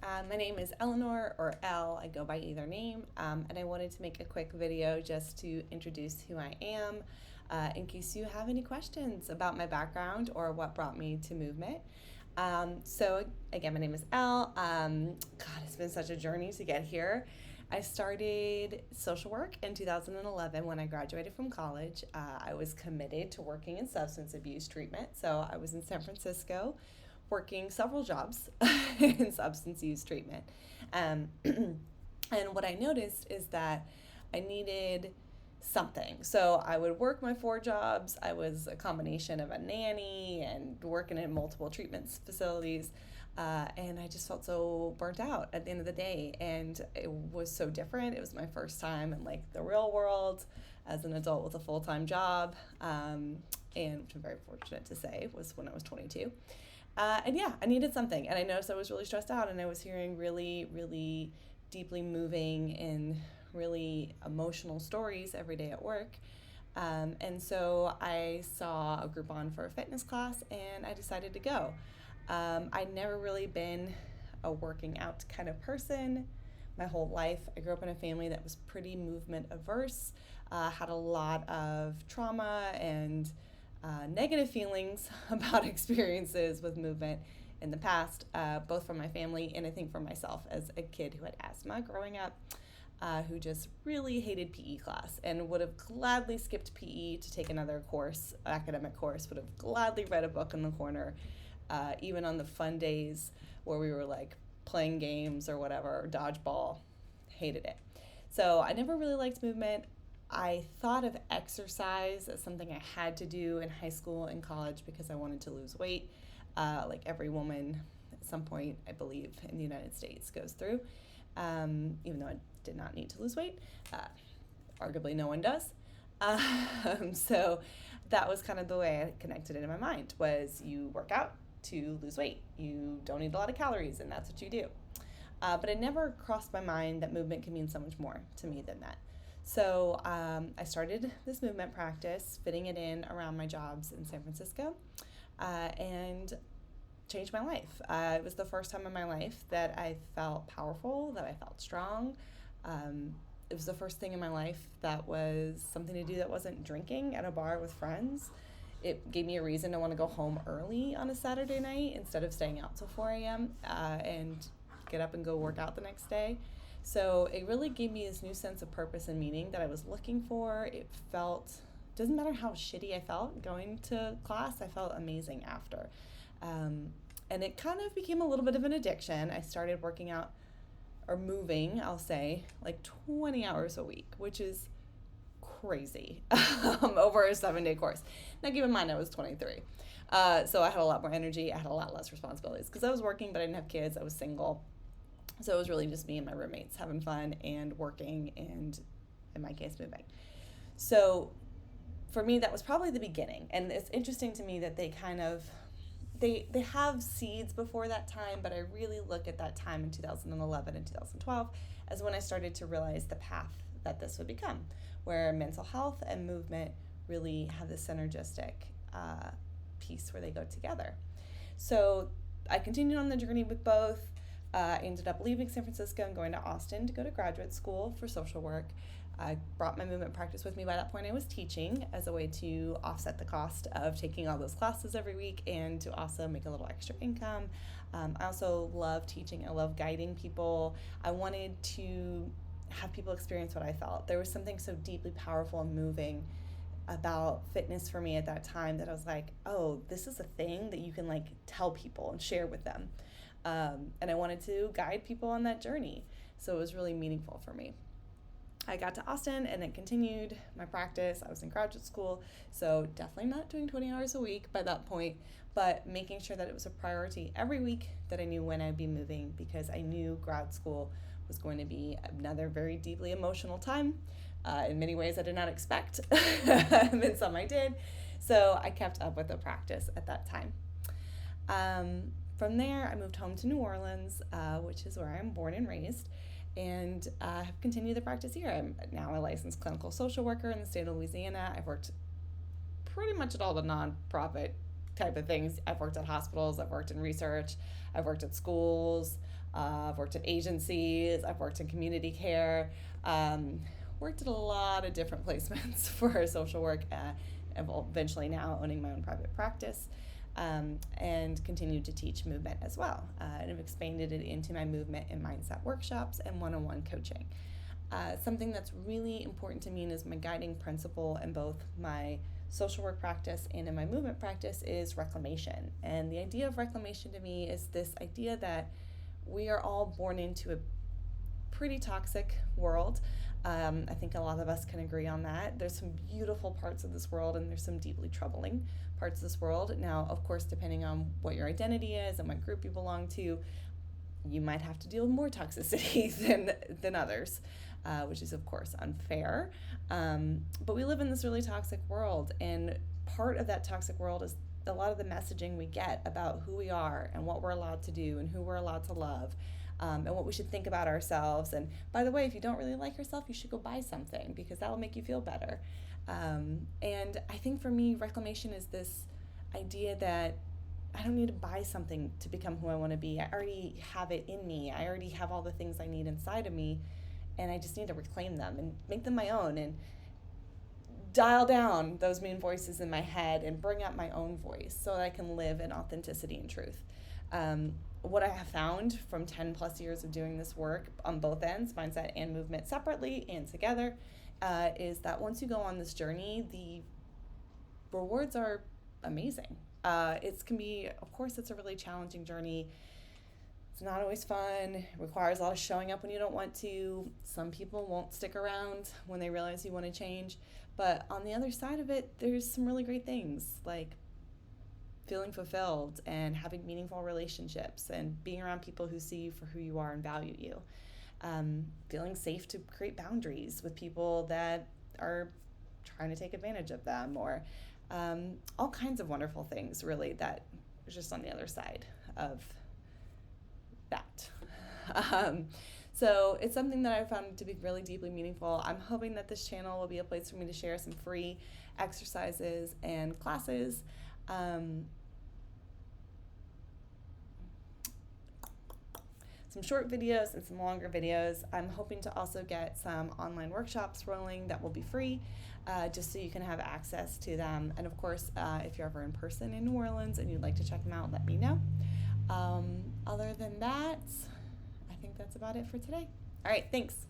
Hi, my name is Eleanor, or Elle. I go by either name, and I wanted to make a quick video just to introduce who I am in case you have any questions about my background or what brought me to movement. So again, my name is Elle. God, it's been such a journey to get here. I started social work in 2011 when I graduated from college. I was committed to working in substance abuse treatment, so I was in San Francisco working several jobs in substance use treatment. And what I noticed is that I needed something. So I would work my 4 jobs. I was a combination of a nanny and working in multiple treatment facilities. And I just felt so burnt out at the end of the day. And it was so different. It was my first time in like the real world as an adult with a full-time job. And which I'm very fortunate to say was when I was 22. And yeah, I needed something. And I noticed I was really stressed out, and I was hearing really, really deeply moving and really emotional stories every day at work. And so I saw a Groupon for a fitness class, and I decided to go. I'd never really been a working out kind of person my whole life. I grew up in a family that was pretty movement averse, had a lot of trauma and negative feelings about experiences with movement in the past, both from my family and I think from myself as a kid who had asthma growing up, who just really hated PE class and would have gladly skipped PE to take another course, academic course, would have gladly read a book in the corner, even on the fun days where we were like playing games or whatever, or dodgeball, hated it. So I never really liked movement. I thought of exercise as something I had to do in high school and college because I wanted to lose weight, like every woman at some point, I believe, in the United States goes through, even though I did not need to lose weight. Arguably no one does. So that was kind of the way I connected it in my mind, was you work out to lose weight. You don't eat a lot of calories, and that's what you do. But it never crossed my mind that movement can mean so much more to me than that. So I started this movement practice, fitting it in around my jobs in San Francisco, and changed my life. It was the first time in my life that I felt powerful, that I felt strong. It was the first thing in my life that was something to do that wasn't drinking at a bar with friends. It gave me a reason to want to go home early on a Saturday night instead of staying out till 4 a.m. And get up and go work out the next day. So it really gave me this new sense of purpose and meaning that I was looking for. It felt, doesn't matter how shitty I felt going to class, I felt amazing after. And it kind of became a little bit of an addiction. I started working out, or moving, I'll say, like 20 hours a week, which is crazy, over a 7-day course. Now keep in mind, I was 23. So I had a lot more energy. I had a lot less responsibilities because I was working, but I didn't have kids. I was single. So it was really just me and my roommates having fun and working and, in my case, moving. So for me, that was probably the beginning. And it's interesting to me that they kind of, they have seeds before that time, but I really look at that time in 2011 and 2012 as when I started to realize the path that this would become, where mental health and movement really have this synergistic piece where they go together. So I continued on the journey with both. Ended up leaving San Francisco and going to Austin to go to graduate school for social work. I brought my movement practice with me. By that point, I was teaching as a way to offset the cost of taking all those classes every week and to also make a little extra income. I also love teaching. I love guiding people. I wanted to have people experience what I felt. There was something so deeply powerful and moving about fitness for me at that time that I was like, oh, this is a thing that you can like tell people and share with them. And I wanted to guide people on that journey. So it was really meaningful for me. I got to Austin and it continued my practice. I was in graduate school, so definitely not doing 20 hours a week by that point, but making sure that it was a priority every week, that I knew when I'd be moving, because I knew grad school was going to be another very deeply emotional time. In many ways I did not expect, and some I did. So I kept up with the practice at that time. From there, I moved home to New Orleans, which is where I'm born and raised, and have continued the practice here. I'm now a licensed clinical social worker in the state of Louisiana. I've worked pretty much at all the nonprofit type of things. I've worked at hospitals, I've worked in research, I've worked at schools, I've worked at agencies, I've worked in community care, worked at a lot of different placements for social work, eventually now owning my own private practice, and continued to teach movement as well. And I've expanded it into my movement and mindset workshops and one-on-one coaching. Something that's really important to me and is my guiding principle in both my social work practice and in my movement practice is reclamation. And the idea of reclamation to me is this idea that we are all born into a pretty toxic world. I think a lot of us can agree on that. There's some beautiful parts of this world and there's some deeply troubling parts of this world. Now, of course, depending on what your identity is and what group you belong to, you might have to deal with more toxicity than others, which is, of course, unfair. But we live in this really toxic world, and part of that toxic world is a lot of the messaging we get about who we are and what we're allowed to do and who we're allowed to love, and what we should think about ourselves. And by the way, if you don't really like yourself, you should go buy something because that will make you feel better. And I think for me, reclamation is this idea that I don't need to buy something to become who I want to be. I already have it in me. I already have all the things I need inside of me, and I just need to reclaim them and make them my own and dial down those mean voices in my head and bring out my own voice so that I can live in authenticity and truth. What I have found from 10 plus years of doing this work on both ends, mindset and movement separately and together, is that once you go on this journey, the rewards are amazing. It can be, of course, it's a really challenging journey. It's not always fun. It requires a lot of showing up when you don't want to. Some people won't stick around when they realize you want to change. But on the other side of it, there's some really great things like feeling fulfilled and having meaningful relationships and being around people who see you for who you are and value you. Feeling safe to create boundaries with people that are trying to take advantage of them, or all kinds of wonderful things, really, that is just on the other side of that. So it's something that I found to be really deeply meaningful. I'm hoping that this channel will be a place for me to share some free exercises and classes. Some short videos and some longer videos. I'm hoping to also get some online workshops rolling that will be free, just so you can have access to them. And of course, if you're ever in person in New Orleans and you'd like to check them out, let me know. Other than that, I think that's about it for today. All right, thanks.